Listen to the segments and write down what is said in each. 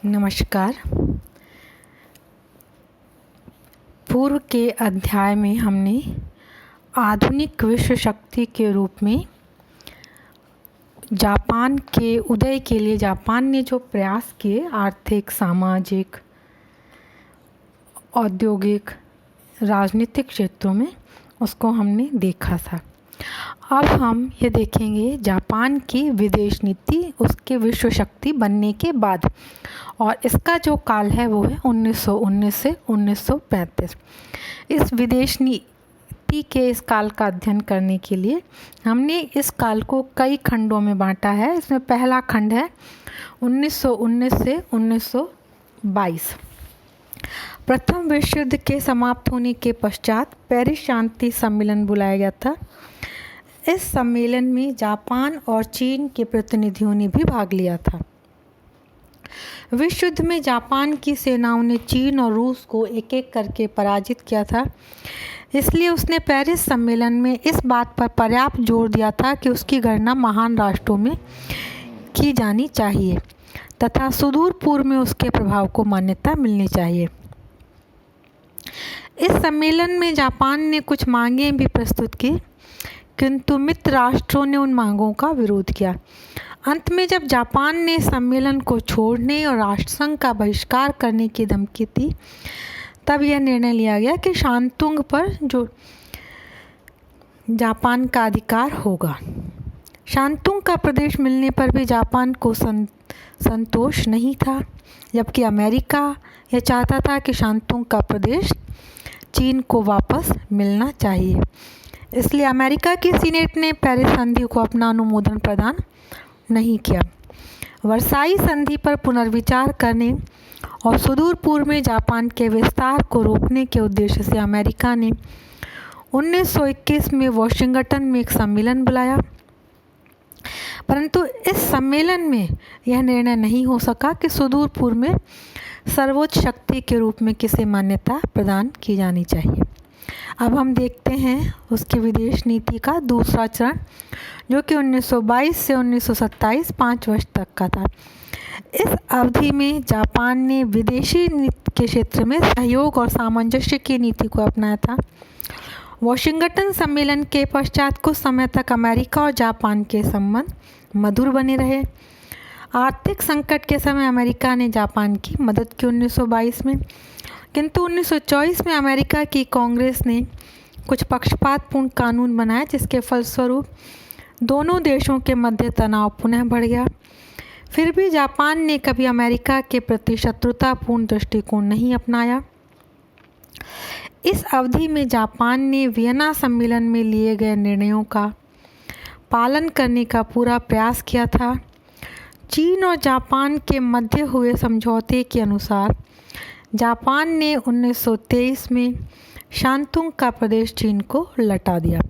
नमस्कार। पूर्व के अध्याय में हमने आधुनिक विश्व शक्ति के रूप में जापान के उदय के लिए जापान ने जो प्रयास किए आर्थिक, सामाजिक, औद्योगिक, राजनीतिक क्षेत्रों में, उसको हमने देखा था। अब हम ये देखेंगे जापान की विदेश नीति उसके विश्व शक्ति बनने के बाद, और इसका जो काल है वो है 1919 से 1935। इस विदेश नीति के इस काल का अध्ययन करने के लिए हमने इस काल को कई खंडों में बांटा है। इसमें पहला खंड है 1919 से 1922। प्रथम विश्व युद्ध के समाप्त होने के पश्चात पेरिस शांति सम्मेलन बुलाया गया था। इस सम्मेलन में जापान और चीन के प्रतिनिधियों ने भी भाग लिया था। विश्व युद्ध में जापान की सेनाओं ने चीन और रूस को एक एक करके पराजित किया था। इसलिए उसने पेरिस सम्मेलन में इस बात पर पर्याप्त जोर दिया था कि उसकी गणना महान राष्ट्रों में की जानी चाहिए तथा सुदूर पूर्व में उसके प्रभाव को मान्यता मिलनी चाहिए। इस सम्मेलन में जापान ने कुछ मांगें भी प्रस्तुत की, किंतु मित्र राष्ट्रों ने उन मांगों का विरोध किया। अंत में जब जापान ने सम्मेलन को छोड़ने और राष्ट्रसंघ का बहिष्कार करने की धमकी दी, तब यह निर्णय लिया गया कि शांतुंग पर जो जापान का अधिकार होगा। शांतुंग का प्रदेश मिलने पर भी जापान को संतोष नहीं था, जबकि अमेरिका यह चाहता था कि शांतुंग का प्रदेश चीन को वापस मिलना चाहिए। इसलिए अमेरिका की सीनेट ने पेरिस संधि को अपना अनुमोदन प्रदान नहीं किया। वर्साई संधि पर पुनर्विचार करने और सुदूर पूर्व में जापान के विस्तार को रोकने के उद्देश्य से अमेरिका ने 1921 में वॉशिंगटन में एक सम्मेलन बुलाया, परंतु इस सम्मेलन में यह निर्णय नहीं हो सका कि सुदूर पूर्व में सर्वोच्च शक्ति के रूप में किसे मान्यता प्रदान की जानी चाहिए। अब हम देखते हैं उसकी विदेश नीति का दूसरा चरण, जो कि 1922 से 1927 5 वर्ष तक का था। इस अवधि में जापान ने विदेशी नीति के क्षेत्र में सहयोग और सामंजस्य की नीति को अपनाया था। वॉशिंगटन सम्मेलन के पश्चात कुछ समय तक अमेरिका और जापान के संबंध मधुर बने रहे। आर्थिक संकट के समय अमेरिका ने जापान की मदद की 1922 में, किंतु 1924 में अमेरिका की कांग्रेस ने कुछ पक्षपातपूर्ण कानून बनाए, जिसके फलस्वरूप दोनों देशों के मध्य तनाव पुनः बढ़ गया। फिर भी जापान ने कभी अमेरिका के प्रति शत्रुतापूर्ण दृष्टिकोण नहीं अपनाया। इस अवधि में जापान ने वियना सम्मेलन में लिए गए निर्णयों का पालन करने का पूरा प्रयास किया था। चीन और जापान के मध्य हुए समझौते के अनुसार जापान ने 1923 में शांतुंग का प्रदेश चीन को लौटा दिया।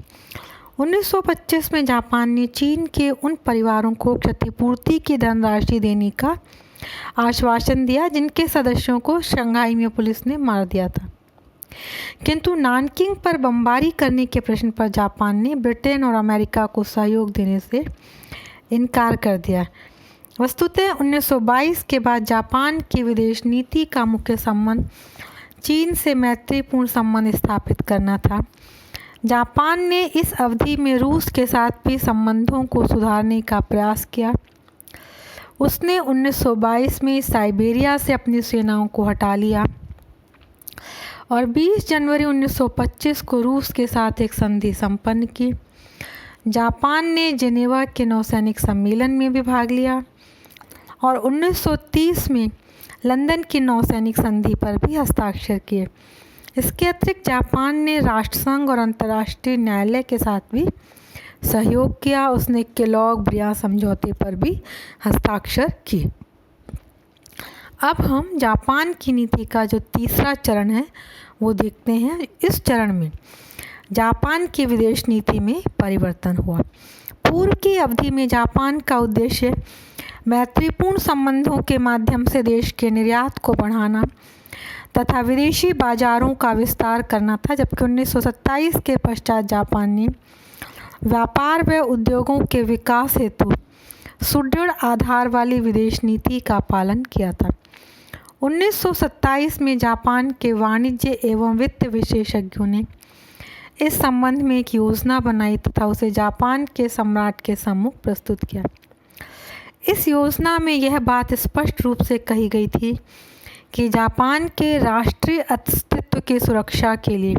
1925 में जापान ने चीन के उन परिवारों को क्षतिपूर्ति की धनराशि देने का आश्वासन दिया जिनके सदस्यों को शंघाई में पुलिस ने मार दिया था, किंतु नानकिंग पर बमबारी करने के प्रश्न पर जापान ने ब्रिटेन और अमेरिका को सहयोग देने से इनकार कर दिया। वस्तुतः 1922 के बाद जापान की विदेश नीति का मुख्य संबंध चीन से मैत्रीपूर्ण संबंध स्थापित करना था। जापान ने इस अवधि में रूस के साथ भी संबंधों को सुधारने का प्रयास किया। उसने 1922 में साइबेरिया से अपनी सेनाओं को हटा लिया और 20 जनवरी 1925 को रूस के साथ एक संधि संपन्न की। जापान ने जेनेवा के नौसैनिक सम्मेलन में भी भाग लिया और 1930 में लंदन की नौसैनिक संधि पर भी हस्ताक्षर किए। इसके अतिरिक्त जापान ने राष्ट्रसंघ और अंतर्राष्ट्रीय न्यायालय के साथ भी सहयोग किया। उसने केलॉग-ब्रियान समझौते पर भी हस्ताक्षर किए। अब हम जापान की नीति का जो तीसरा चरण है वो देखते हैं। इस चरण में जापान की विदेश नीति में परिवर्तन हुआ। पूर्व की अवधि में जापान का उद्देश्य मैत्रीपूर्ण संबंधों के माध्यम से देश के निर्यात को बढ़ाना तथा विदेशी बाजारों का विस्तार करना था, जबकि 1927 के पश्चात जापान ने व्यापार व उद्योगों के विकास हेतु सुदृढ़ आधार वाली विदेश नीति का पालन किया था। 1927 में जापान के वाणिज्य एवं वित्त विशेषज्ञों ने इस संबंध में एक योजना बनाई तथा उसे जापान के सम्राट के सम्मुख प्रस्तुत किया। इस योजना में यह बात स्पष्ट रूप से कही गई थी कि जापान के राष्ट्रीय अस्तित्व की सुरक्षा के लिए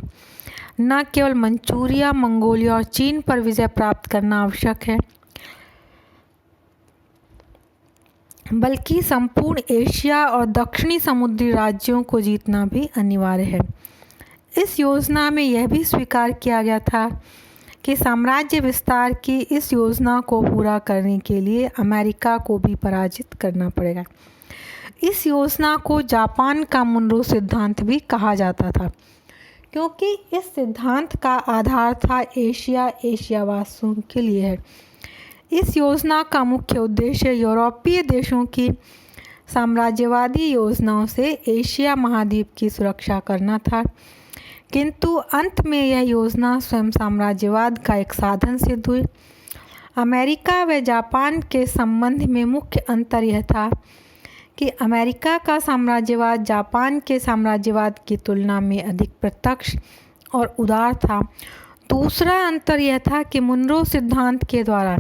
न केवल मंचूरिया, मंगोलिया और चीन पर विजय प्राप्त करना आवश्यक है, बल्कि संपूर्ण एशिया और दक्षिणी समुद्री राज्यों को जीतना भी अनिवार्य है। इस योजना में यह भी स्वीकार किया गया था कि साम्राज्य विस्तार की इस योजना को पूरा करने के लिए अमेरिका को भी पराजित करना पड़ेगा। इस योजना को जापान का मुनरो सिद्धांत भी कहा जाता था, क्योंकि इस सिद्धांत का आधार था एशियावासियों के लिए है। इस योजना का मुख्य उद्देश्य यूरोपीय देशों की साम्राज्यवादी योजनाओं से एशिया महाद्वीप की सुरक्षा करना था, किंतु अंत में यह योजना स्वयं साम्राज्यवाद का एक साधन सिद्ध हुई। अमेरिका व जापान के संबंध में मुख्य अंतर यह था कि अमेरिका का साम्राज्यवाद जापान के साम्राज्यवाद की तुलना में अधिक प्रत्यक्ष और उदार था। दूसरा अंतर यह था कि मुनरो सिद्धांत के द्वारा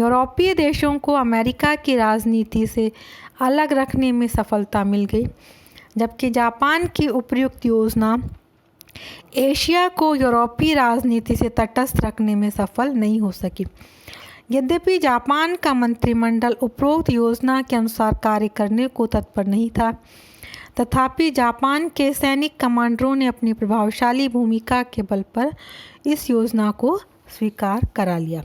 यूरोपीय देशों को अमेरिका की राजनीति से अलग रखने में सफलता मिल गई, जबकि जापान की उपर्युक्त योजना एशिया को यूरोपीय राजनीति से तटस्थ रखने में सफल नहीं हो सकी। यद्यपि जापान का मंत्रिमंडल उपरोक्त योजना के अनुसार कार्य करने को तत्पर नहीं था, तथापि जापान के सैनिक कमांडरों ने अपनी प्रभावशाली भूमिका के बल पर इस योजना को स्वीकार करा लिया।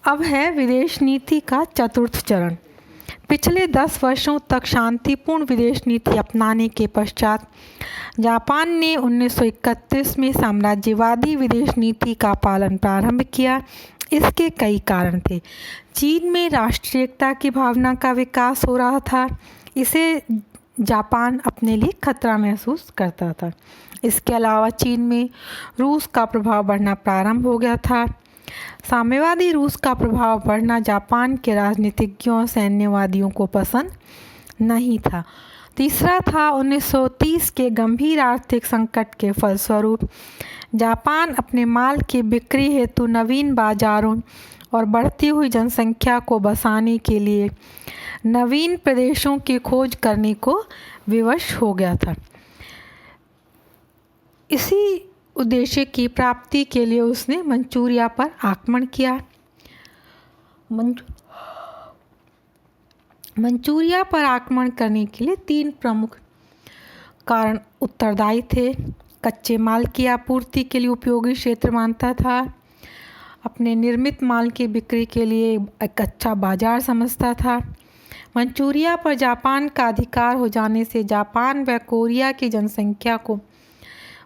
अब है विदेश नीति का चतुर्थ चरण। पिछले 10 वर्षों तक शांतिपूर्ण विदेश नीति अपनाने के पश्चात जापान ने 1931 में साम्राज्यवादी विदेश नीति का पालन प्रारंभ किया। इसके कई कारण थे। चीन में राष्ट्रीयता की भावना का विकास हो रहा था, इसे जापान अपने लिए खतरा महसूस करता था। इसके अलावा चीन में रूस का प्रभाव बढ़ना प्रारंभ हो गया था। साम्यवादी रूस का प्रभाव बढ़ना जापान के राजनीतिज्ञों और सैन्यवादियों को पसंद नहीं था। तीसरा था 1930 के गंभीर आर्थिक संकट के फलस्वरूप जापान अपने माल की बिक्री हेतु नवीन बाजारों और बढ़ती हुई जनसंख्या को बसाने के लिए नवीन प्रदेशों की खोज करने को विवश हो गया था। इसी उद्देश्य की प्राप्ति के लिए उसने मंचूरिया पर आक्रमण किया। मंचूरिया पर आक्रमण करने के लिए 3 प्रमुख कारण उत्तरदायी थे। कच्चे माल की आपूर्ति के लिए उपयोगी क्षेत्र मानता था, अपने निर्मित माल की बिक्री के लिए एक अच्छा बाजार समझता था। मंचूरिया पर जापान का अधिकार हो जाने से जापान व कोरिया की जनसंख्या को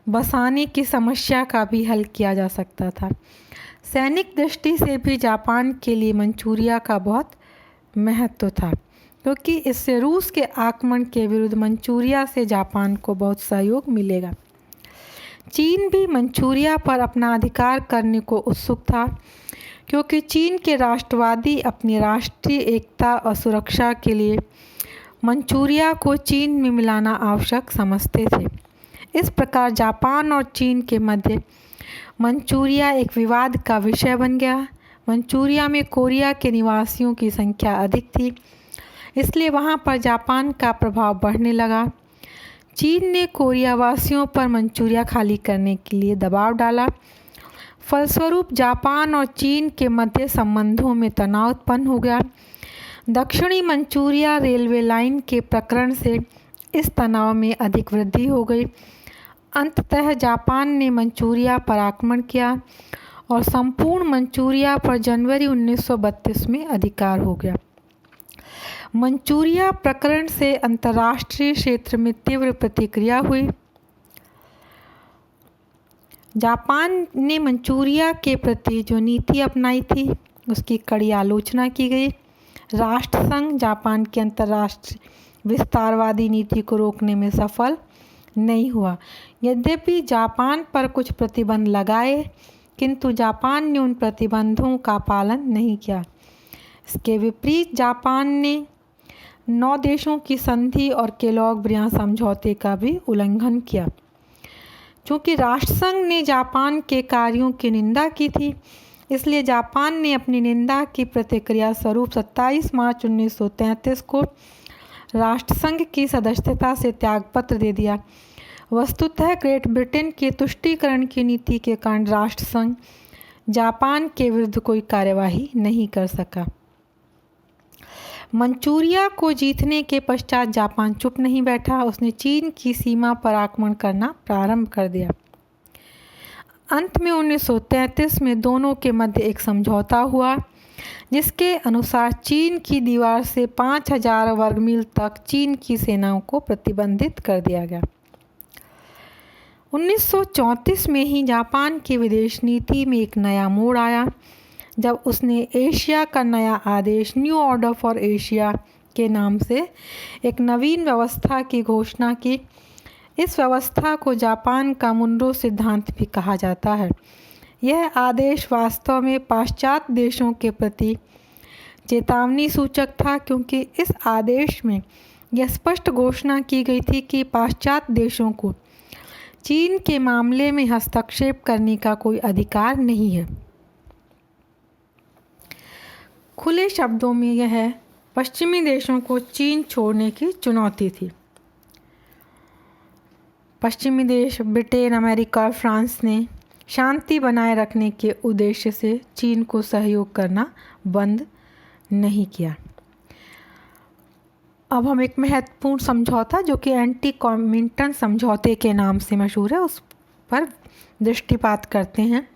बसाने की समस्या का भी हल किया जा सकता था। सैनिक दृष्टि से भी जापान के लिए मंचूरिया का बहुत महत्व था, क्योंकि इससे रूस के आक्रमण के विरुद्ध मंचूरिया से जापान को बहुत सहयोग मिलेगा। चीन भी मंचूरिया पर अपना अधिकार करने को उत्सुक था, क्योंकि चीन के राष्ट्रवादी अपनी राष्ट्रीय एकता और सुरक्षा के लिए मंचूरिया को चीन में मिलाना आवश्यक समझते थे। इस प्रकार जापान और चीन के मध्य मंचूरिया एक विवाद का विषय बन गया। मंचूरिया में कोरिया के निवासियों की संख्या अधिक थी, इसलिए वहां पर जापान का प्रभाव बढ़ने लगा। चीन ने कोरिया वासियों पर मंचूरिया खाली करने के लिए दबाव डाला। फलस्वरूप जापान और चीन के मध्य संबंधों में तनाव उत्पन्न हो गया। दक्षिणी मंचूरिया रेलवे लाइन के प्रकरण से इस तनाव में अधिक वृद्धि हो गई। अंततः जापान ने मंचूरिया पर आक्रमण किया और संपूर्ण मंचूरिया पर जनवरी 1932 में अधिकार हो गया। मंचूरिया प्रकरण से अंतर्राष्ट्रीय क्षेत्र में तीव्र प्रतिक्रिया हुई। जापान ने मंचूरिया के प्रति जो नीति अपनाई थी उसकी कड़ी आलोचना की गई। राष्ट्रसंघ जापान की अंतर्राष्ट्रीय विस्तारवादी नीति को रोकने में सफल नहीं हुआ। यद्यपि जापान पर कुछ प्रतिबंध लगाए, किंतु जापान ने उन प्रतिबंधों का पालन नहीं किया। इसके विपरीत जापान ने 9 देशों की संधि और केलॉग-ब्रियान समझौते का भी उल्लंघन किया। चूँकि राष्ट्रसंघ ने जापान के कार्यों की निंदा की थी, इसलिए जापान ने अपनी निंदा की प्रतिक्रिया स्वरूप 27 मार्च 1933 को राष्ट्रसंघ की सदस्यता से त्यागपत्र दे दिया। वस्तुतः ग्रेट ब्रिटेन की तुष्टीकरण की नीति के कारण राष्ट्रसंघ जापान के विरुद्ध कोई कार्यवाही नहीं कर सका। मंचूरिया को जीतने के पश्चात जापान चुप नहीं बैठा, उसने चीन की सीमा पर आक्रमण करना प्रारंभ कर दिया। अंत में 1933 में दोनों के मध्य एक समझौता हुआ, जिसके अनुसार चीन की दीवार से 5000 वर्ग मील तक चीन की सेनाओं को प्रतिबंधित कर दिया गया। 1934 में ही जापान की विदेश नीति में एक नया मोड़ आया, जब उसने एशिया का नया आदेश न्यू ऑर्डर फॉर एशिया के नाम से एक नवीन व्यवस्था की घोषणा की। इस व्यवस्था को जापान का मुनरो सिद्धांत भी कहा जाता है। यह आदेश वास्तव में पाश्चात्य देशों के प्रति चेतावनी सूचक था, क्योंकि इस आदेश में यह स्पष्ट घोषणा की गई थी कि पाश्चात्य देशों को चीन के मामले में हस्तक्षेप करने का कोई अधिकार नहीं है। खुले शब्दों में यह पश्चिमी देशों को चीन छोड़ने की चुनौती थी। पश्चिमी देश ब्रिटेन, अमेरिका और फ्रांस ने शांति बनाए रखने के उद्देश्य से चीन को सहयोग करना बंद नहीं किया। अब हम एक महत्वपूर्ण समझौता, जो कि एंटी कॉमिंटन समझौते के नाम से मशहूर है, उस पर दृष्टिपात करते हैं।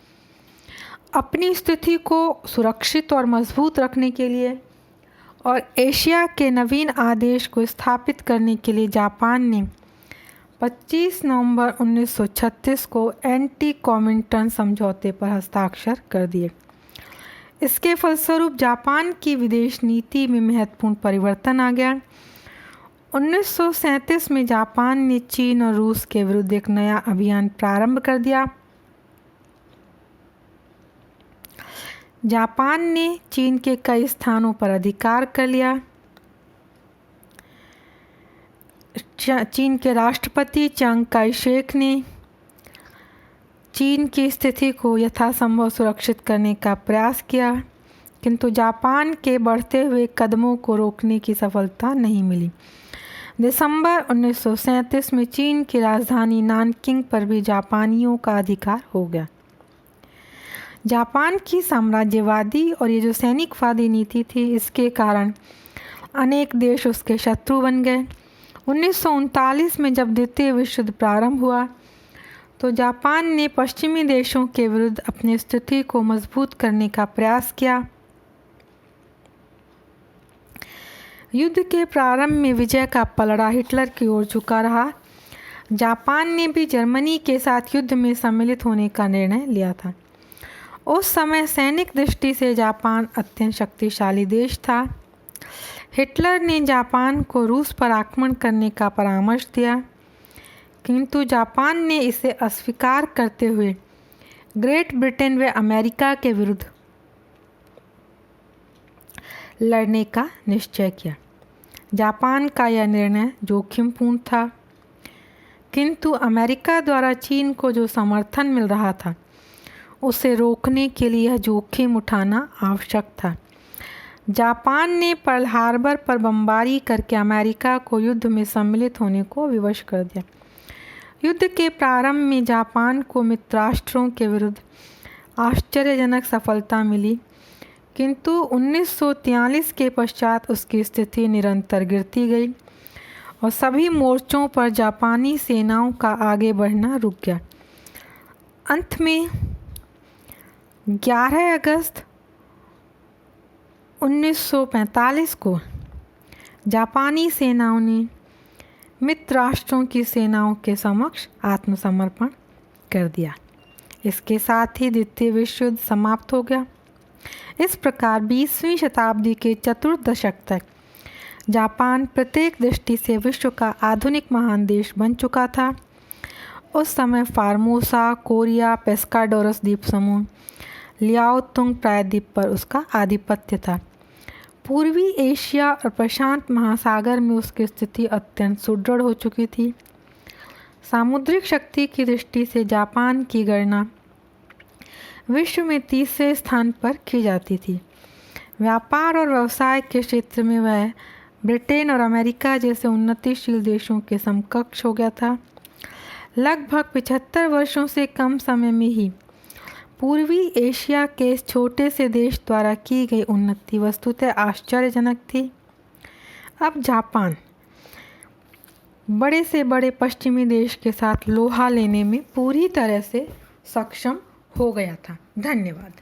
अपनी स्थिति को सुरक्षित और मजबूत रखने के लिए और एशिया के नवीन आदेश को स्थापित करने के लिए जापान ने 25 नवंबर 1936 को एंटी कॉमिंटन समझौते पर हस्ताक्षर कर दिए। इसके फलस्वरूप जापान की विदेश नीति में महत्वपूर्ण परिवर्तन आ गया। 1937 में जापान ने चीन और रूस के विरुद्ध एक नया अभियान प्रारंभ कर दिया। जापान ने चीन के कई स्थानों पर अधिकार कर लिया। चीन के राष्ट्रपति चियांग काई शेक ने चीन की स्थिति को यथासंभव सुरक्षित करने का प्रयास किया, किंतु जापान के बढ़ते हुए कदमों को रोकने की सफलता नहीं मिली। दिसंबर 1937 में चीन की राजधानी नानकिंग पर भी जापानियों का अधिकार हो गया। जापान की साम्राज्यवादी और ये जो सैनिकवादी नीति थी, इसके कारण अनेक देश उसके शत्रु बन गए। 1939 में जब द्वितीय विश्व युद्ध प्रारंभ हुआ, तो जापान ने पश्चिमी देशों के विरुद्ध अपनी स्थिति को मजबूत करने का प्रयास किया। युद्ध के प्रारंभ में विजय का पलड़ा हिटलर की ओर झुका रहा। जापान ने भी जर्मनी के साथ युद्ध में सम्मिलित होने का निर्णय लिया था। उस समय सैनिक दृष्टि से जापान अत्यंत शक्तिशाली देश था। हिटलर ने जापान को रूस पर आक्रमण करने का परामर्श दिया, किंतु जापान ने इसे अस्वीकार करते हुए ग्रेट ब्रिटेन व अमेरिका के विरुद्ध लड़ने का निश्चय किया। जापान का यह निर्णय जोखिमपूर्ण था, किंतु अमेरिका द्वारा चीन को जो समर्थन मिल रहा था, उसे रोकने के लिए यह जोखिम उठाना आवश्यक था। जापान ने पर्ल हार्बर पर बमबारी करके अमेरिका को युद्ध में सम्मिलित होने को विवश कर दिया। युद्ध के प्रारंभ में जापान को मित्रराष्ट्रों के विरुद्ध आश्चर्यजनक सफलता मिली, किंतु 1943 के पश्चात उसकी स्थिति निरंतर गिरती गई और सभी मोर्चों पर जापानी सेनाओं का आगे बढ़ना रुक गया। अंत में 11 अगस्त 1945 को जापानी सेनाओं ने मित्र राष्ट्रों की सेनाओं के समक्ष आत्मसमर्पण कर दिया। इसके साथ ही द्वितीय विश्व युद्ध समाप्त हो गया। इस प्रकार 20वीं शताब्दी के चतुर्थ दशक तक जापान प्रत्येक दृष्टि से विश्व का आधुनिक महान देश बन चुका था। उस समय फार्मोसा, कोरिया, पेस्काडोरस द्वीप समूह, लियाओतुंग प्रायद्वीप पर उसका आधिपत्य था। पूर्वी एशिया और प्रशांत महासागर में उसकी स्थिति अत्यंत सुदृढ़ हो चुकी थी। सामुद्रिक शक्ति की दृष्टि से जापान की गणना विश्व में तीसरे स्थान पर की जाती थी। व्यापार और व्यवसाय के क्षेत्र में वह ब्रिटेन और अमेरिका जैसे उन्नतिशील देशों के समकक्ष हो गया था। लगभग 75 वर्षों से कम समय में ही पूर्वी एशिया के इस छोटे से देश द्वारा की गई उन्नति वस्तुतः आश्चर्यजनक थी। अब जापान बड़े से बड़े पश्चिमी देश के साथ लोहा लेने में पूरी तरह से सक्षम हो गया था। धन्यवाद।